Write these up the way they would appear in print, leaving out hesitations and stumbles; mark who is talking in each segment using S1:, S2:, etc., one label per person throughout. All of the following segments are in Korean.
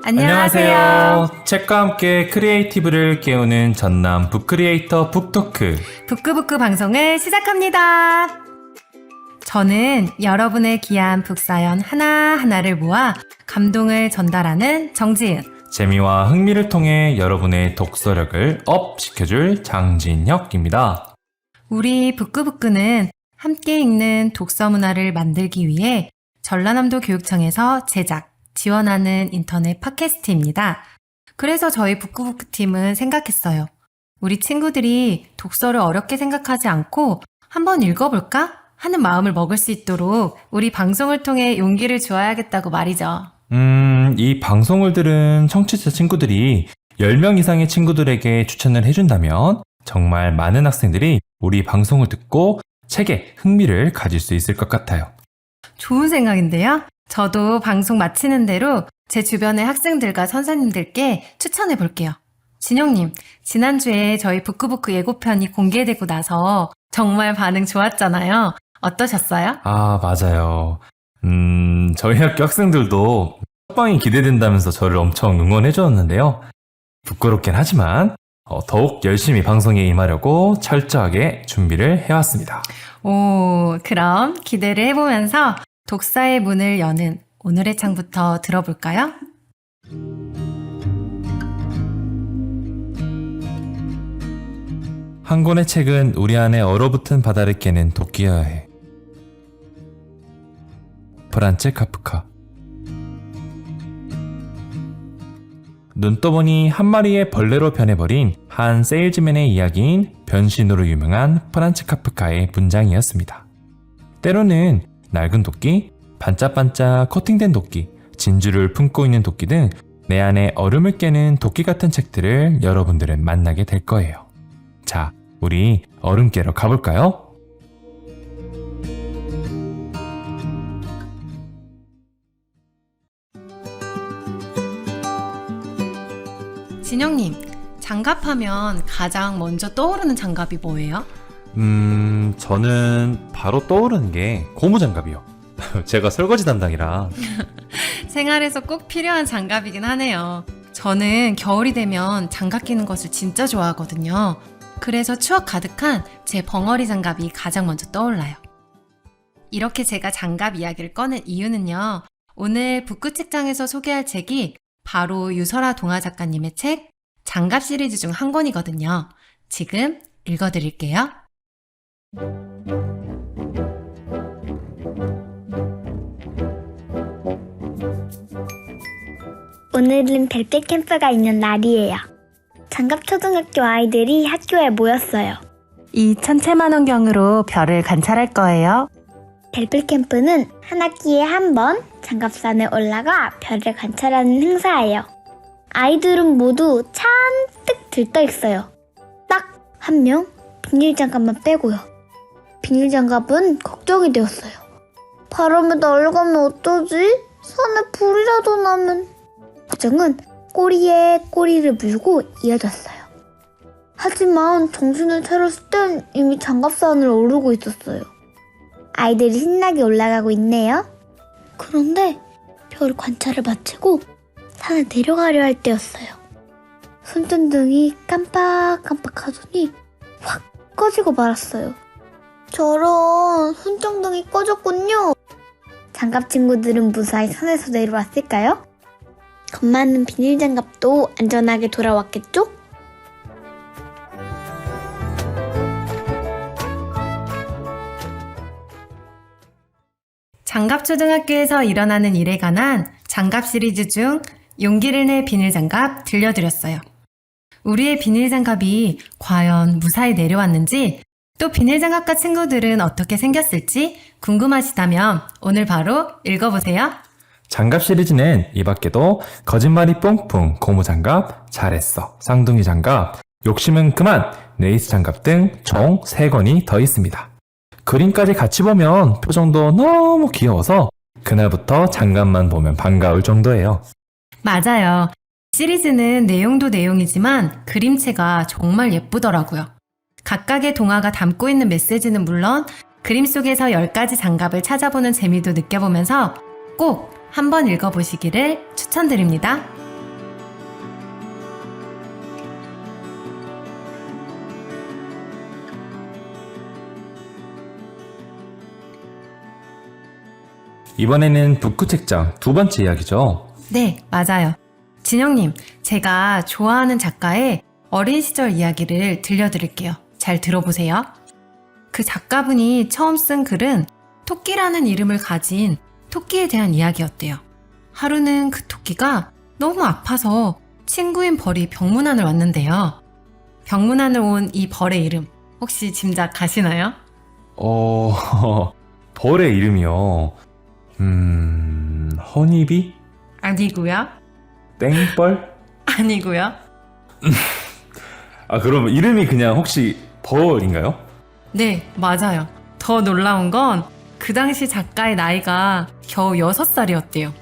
S1: 안녕하세요. 책과 함께 크리에이티브를 깨우는 전남 북크리에이터 북토크
S2: 북크북크 방송을 시작합니다. 저는 여러분의 귀한 북사연 하나하나를 모아 감동을 전달하는 정지은.
S1: 재미와 흥미를 통해 여러분의 독서력을 업 시켜줄 장진혁입니다.
S2: 우리 북크북크는 함께 읽는 독서 문화를 만들기 위해 전라남도 교육청에서 제작, 지원하는 인터넷 팟캐스트입니다. 그래서 저희 북크북크 팀은 생각했어요. 우리 친구들이 독서를 어렵게 생각하지 않고 한번 읽어볼까? 하는 마음을 먹을 수 있도록 우리 방송을 통해 용기를 주어야겠다고 말이죠.
S1: 이 방송을 들은 청취자 친구들이 10명 이상의 친구들에게 추천을 해준다면 정말 많은 학생들이 우리 방송을 듣고 책에 흥미를 가질 수 있을 것 같아요.
S2: 좋은 생각인데요? 저도 방송 마치는 대로 제 주변의 학생들과 선생님들께 추천해 볼게요. 진영님, 지난주에 저희 북크북크 예고편이 공개되고 나서 정말 반응 좋았잖아요. 어떠셨어요?
S1: 아, 맞아요. 저희 학교 학생들도 첫방이 기대된다면서 저를 엄청 응원해 주었는데요. 부끄럽긴 하지만 더욱 열심히 방송에 임하려고 철저하게 준비를 해왔습니다.
S2: 오, 그럼 기대를 해보면서 독서의 문을 여는 오늘의 창부터 들어볼까요?
S1: 한 권의 책은 우리 안에 얼어붙은 바다를 깨는 도끼여야 해. 프란츠 카프카. 눈 떠보니 한 마리의 벌레로 변해버린 한 세일즈맨의 이야기인 변신으로 유명한 프란츠 카프카의 문장이었습니다. 때로는 낡은 도끼, 반짝반짝 코팅된 도끼, 진주를 품고 있는 도끼 등 내 안에 얼음을 깨는 도끼 같은 책들을 여러분들은 만나게 될 거예요. 자, 우리 얼음 깨러 가볼까요?
S2: 진영님, 장갑하면 가장 먼저 떠오르는 장갑이 뭐예요?
S1: 저는 바로 떠오르는 게 고무장갑이요. 제가 설거지 담당이라.
S2: 생활에서 꼭 필요한 장갑이긴 하네요. 저는 겨울이 되면 장갑 끼는 것을 진짜 좋아하거든요. 그래서 추억 가득한 제 벙어리 장갑이 가장 먼저 떠올라요. 이렇게 제가 장갑 이야기를 꺼낸 이유는요. 오늘 북크 책장에서 소개할 책이 바로 유설아 동화 작가님의 책 장갑 시리즈 중 한 권이거든요. 지금 읽어드릴게요.
S3: 오늘은 별빛 캠프가 있는 날이에요. 장갑초등학교 아이들이 학교에 모였어요.
S2: 이 천체만원경으로 별을 관찰할 거예요.
S3: 별빛 캠프는 한 학기에 한 번 장갑산에 올라가 별을 관찰하는 행사예요. 아이들은 모두 잔뜩 들떠 있어요. 딱 한 명 비닐장갑만 빼고요. 비닐장갑은 걱정이 되었어요. 바람에 날아가면 어쩌지? 산에 불이라도 나면... 걱정은 꼬리에 꼬리를 물고 이어졌어요. 하지만 정신을 차렸을 땐 이미 장갑산을 오르고 있었어요. 아이들이 신나게 올라가고 있네요. 그런데 별 관찰을 마치고 산에 내려가려 할 때였어요. 손전등이 깜빡깜빡하더니 확 꺼지고 말았어요. 저런, 손전등이 꺼졌군요. 장갑 친구들은 무사히 산에서 내려왔을까요? 겁 많은 비닐장갑도 안전하게 돌아왔겠죠?
S2: 장갑초등학교에서 일어나는 일에 관한 장갑 시리즈 중 용기를 내 비닐장갑 들려드렸어요. 우리의 비닐장갑이 과연 무사히 내려왔는지, 또 비닐장갑과 친구들은 어떻게 생겼을지 궁금하시다면 오늘 바로 읽어보세요.
S1: 장갑 시리즈는 이 밖에도 거짓말이 뽕뽕 고무장갑, 잘했어 쌍둥이 장갑, 욕심은 그만 레이스 장갑 등 총 3권이 더 있습니다. 그림까지 같이 보면 표정도 너무 귀여워서 그날부터 장갑만 보면 반가울 정도예요.
S2: 맞아요. 시리즈는 내용도 내용이지만 그림체가 정말 예쁘더라고요. 각각의 동화가 담고 있는 메시지는 물론 그림 속에서 10가지 장갑을 찾아보는 재미도 느껴보면서 꼭 한번 읽어보시기를 추천드립니다.
S1: 이번에는 북구 책장 두 번째 이야기죠.
S2: 네, 맞아요. 진영님, 제가 좋아하는 작가의 어린 시절 이야기를 들려드릴게요. 잘 들어보세요. 그 작가분이 처음 쓴 글은 토끼라는 이름을 가진 토끼에 대한 이야기였대요. 하루는 그 토끼가 너무 아파서 친구인 벌이 병문안을 왔는데요. 병문안을 온 이 벌의 이름 혹시 짐작 가시나요?
S1: 벌의 이름이요. 허니비?
S2: 아니고요.
S1: 땡벌?
S2: 아니고요.
S1: 그럼 이름이 그냥 혹시 벌인가요?
S2: 네, 맞아요. 더 놀라운 건 그 당시 작가의 나이가 겨우 6살이었대요.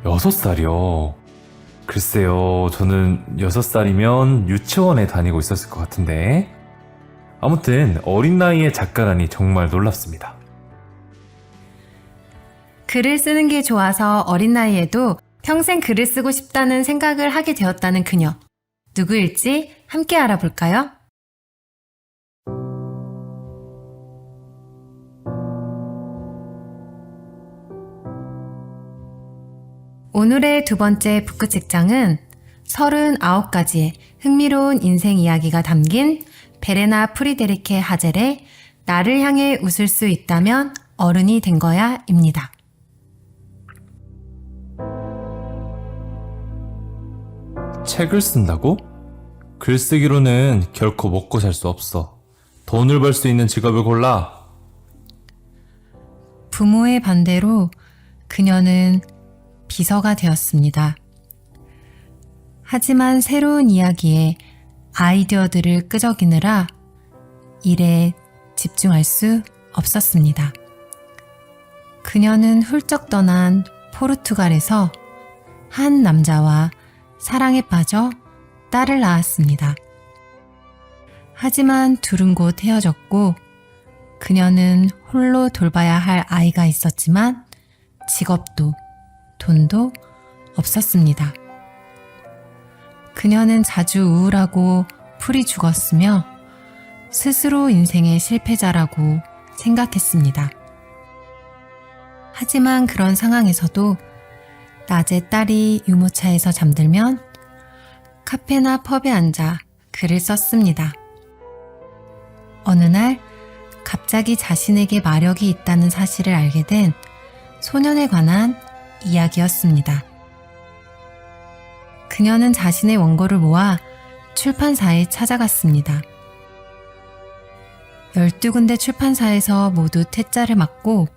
S1: 6살이요? 글쎄요, 저는 6살이면 유치원에 다니고 있었을 것 같은데. 아무튼 어린 나이에 작가라니 정말 놀랍습니다.
S2: 글을 쓰는 게 좋아서 어린 나이에도 평생 글을 쓰고 싶다는 생각을 하게 되었다는 그녀. 누구일지 함께 알아볼까요? 오늘의 두 번째 북구 책장은 39가지의 흥미로운 인생 이야기가 담긴 베레나 프리데리케 하젤의 나를 향해 웃을 수 있다면 어른이 된 거야 입니다.
S1: 책을 쓴다고? 글쓰기로는 결코 먹고 살 수 없어. 돈을 벌 수 있는 직업을 골라.
S2: 부모의 반대로 그녀는 비서가 되었습니다. 하지만 새로운 이야기에 아이디어들을 끄적이느라 일에 집중할 수 없었습니다. 그녀는 훌쩍 떠난 포르투갈에서 한 남자와 사랑에 빠져 딸을 낳았습니다. 하지만 둘은 곧 헤어졌고 그녀는 홀로 돌봐야 할 아이가 있었지만 직업도 돈도 없었습니다. 그녀는 자주 우울하고 풀이 죽었으며 스스로 인생의 실패자라고 생각했습니다. 하지만 그런 상황에서도 낮에 딸이 유모차에서 잠들면 카페나 펍에 앉아 글을 썼습니다. 어느 날 갑자기 자신에게 마력이 있다는 사실을 알게 된 소년에 관한 이야기였습니다. 그녀는 자신의 원고를 모아 출판사에 찾아갔습니다. 12군데 출판사에서 모두 퇴짜를 맞고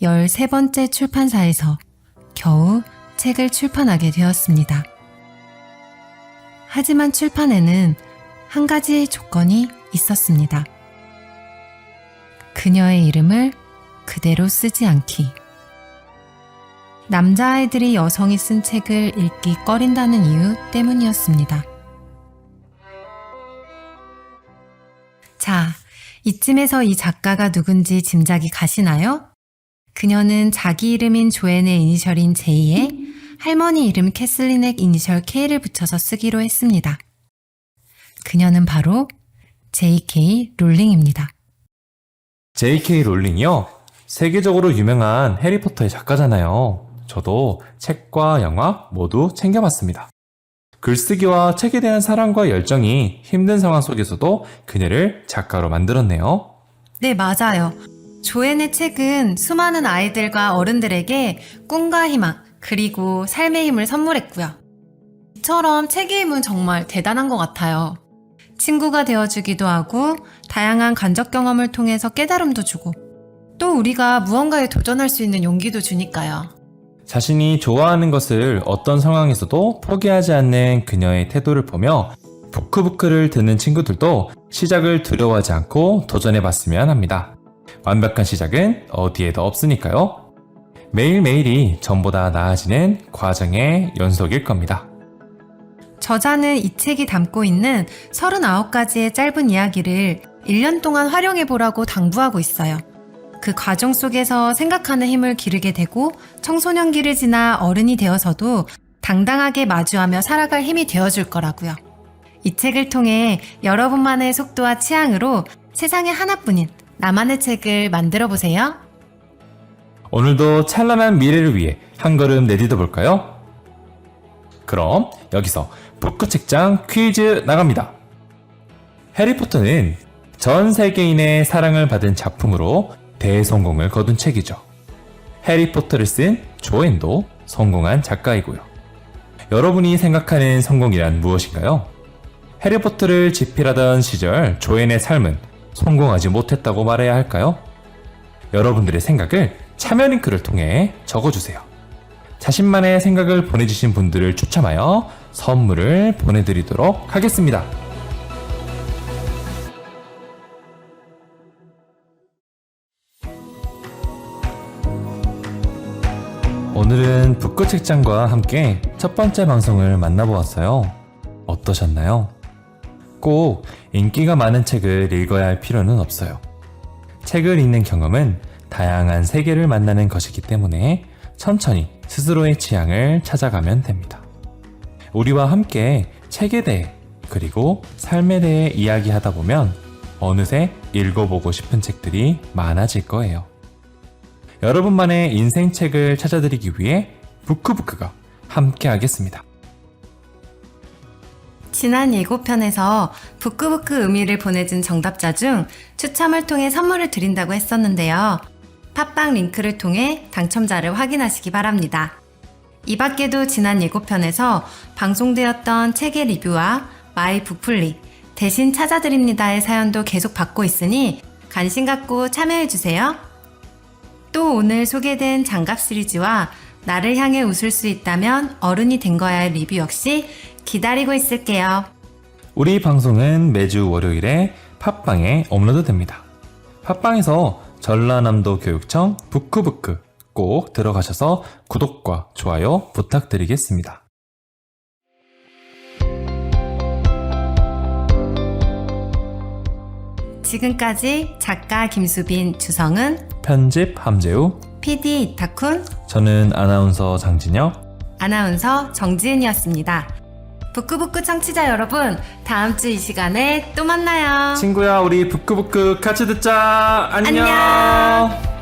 S2: 13번째 출판사에서 겨우 책을 출판하게 되었습니다. 하지만 출판에는 한 가지 조건이 있었습니다. 그녀의 이름을 그대로 쓰지 않기. 남자아이들이 여성이 쓴 책을 읽기 꺼린다는 이유 때문이었습니다. 자, 이쯤에서 이 작가가 누군지 짐작이 가시나요? 그녀는 자기 이름인 조앤의 이니셜인 J에 할머니 이름 캐슬린의 이니셜 K를 붙여서 쓰기로 했습니다. 그녀는 바로 J.K. 롤링입니다.
S1: J.K. 롤링이요? 세계적으로 유명한 해리포터의 작가잖아요. 저도 책과 영화 모두 챙겨봤습니다. 글쓰기와 책에 대한 사랑과 열정이 힘든 상황 속에서도 그녀를 작가로 만들었네요.
S2: 네, 맞아요. 조앤의 책은 수많은 아이들과 어른들에게 꿈과 희망, 그리고 삶의 힘을 선물했고요. 이처럼 책의 힘은 정말 대단한 것 같아요. 친구가 되어주기도 하고 다양한 간접 경험을 통해서 깨달음도 주고 또 우리가 무언가에 도전할 수 있는 용기도 주니까요.
S1: 자신이 좋아하는 것을 어떤 상황에서도 포기하지 않는 그녀의 태도를 보며 부크부크를 듣는 친구들도 시작을 두려워하지 않고 도전해봤으면 합니다. 완벽한 시작은 어디에도 없으니까요. 매일매일이 전보다 나아지는 과정의 연속일 겁니다.
S2: 저자는 이 책이 담고 있는 39가지의 짧은 이야기를 1년 동안 활용해보라고 당부하고 있어요. 그 과정 속에서 생각하는 힘을 기르게 되고 청소년기를 지나 어른이 되어서도 당당하게 마주하며 살아갈 힘이 되어줄 거라고요. 이 책을 통해 여러분만의 속도와 취향으로 세상에 하나뿐인 나만의 책을 만들어 보세요.
S1: 오늘도 찬란한 미래를 위해 한 걸음 내딛어 볼까요? 그럼 여기서 북구 책장 퀴즈 나갑니다. 해리포터는 전 세계인의 사랑을 받은 작품으로 대성공을 거둔 책이죠. 해리포터를 쓴 조앤도 성공한 작가이고요. 여러분이 생각하는 성공이란 무엇인가요? 해리포터를 집필하던 시절 조앤의 삶은 성공하지 못했다고 말해야 할까요? 여러분들의 생각을 참여 링크를 통해 적어주세요. 자신만의 생각을 보내주신 분들을 추첨하여 선물을 보내드리도록 하겠습니다. 오늘은 북구 책장과 함께 첫 번째 방송을 만나보았어요. 어떠셨나요? 꼭 인기가 많은 책을 읽어야 할 필요는 없어요. 책을 읽는 경험은 다양한 세계를 만나는 것이기 때문에 천천히 스스로의 취향을 찾아가면 됩니다. 우리와 함께 책에 대해 그리고 삶에 대해 이야기하다 보면 어느새 읽어보고 싶은 책들이 많아질 거예요. 여러분만의 인생책을 찾아드리기 위해 북크북크가 함께 하겠습니다.
S2: 지난 예고편에서 북크북크 의미를 보내준 정답자 중 추첨을 통해 선물을 드린다고 했었는데요. 팟빵 링크를 통해 당첨자를 확인하시기 바랍니다. 이 밖에도 지난 예고편에서 방송되었던 책의 리뷰와 마이 북플리, 대신 찾아드립니다의 사연도 계속 받고 있으니 관심 갖고 참여해주세요. 또 오늘 소개된 장갑 시리즈와 나를 향해 웃을 수 있다면 어른이 된 거야의 리뷰 역시 기다리고 있을게요.
S1: 우리 방송은 매주 월요일에 팟빵에 업로드됩니다. 팟빵에서 전라남도 교육청 북크북크 꼭 들어가셔서 구독과 좋아요 부탁드리겠습니다.
S2: 지금까지 작가 김수빈, 주성은,
S1: 편집 함재우,
S2: PD 이타쿤,
S1: 저는 아나운서 장진혁,
S2: 아나운서 정지은이었습니다. 북크북크 청취자 여러분, 다음 주 이 시간에 또 만나요.
S1: 친구야 우리 북크북크 같이 듣자. 안녕.
S2: 안녕.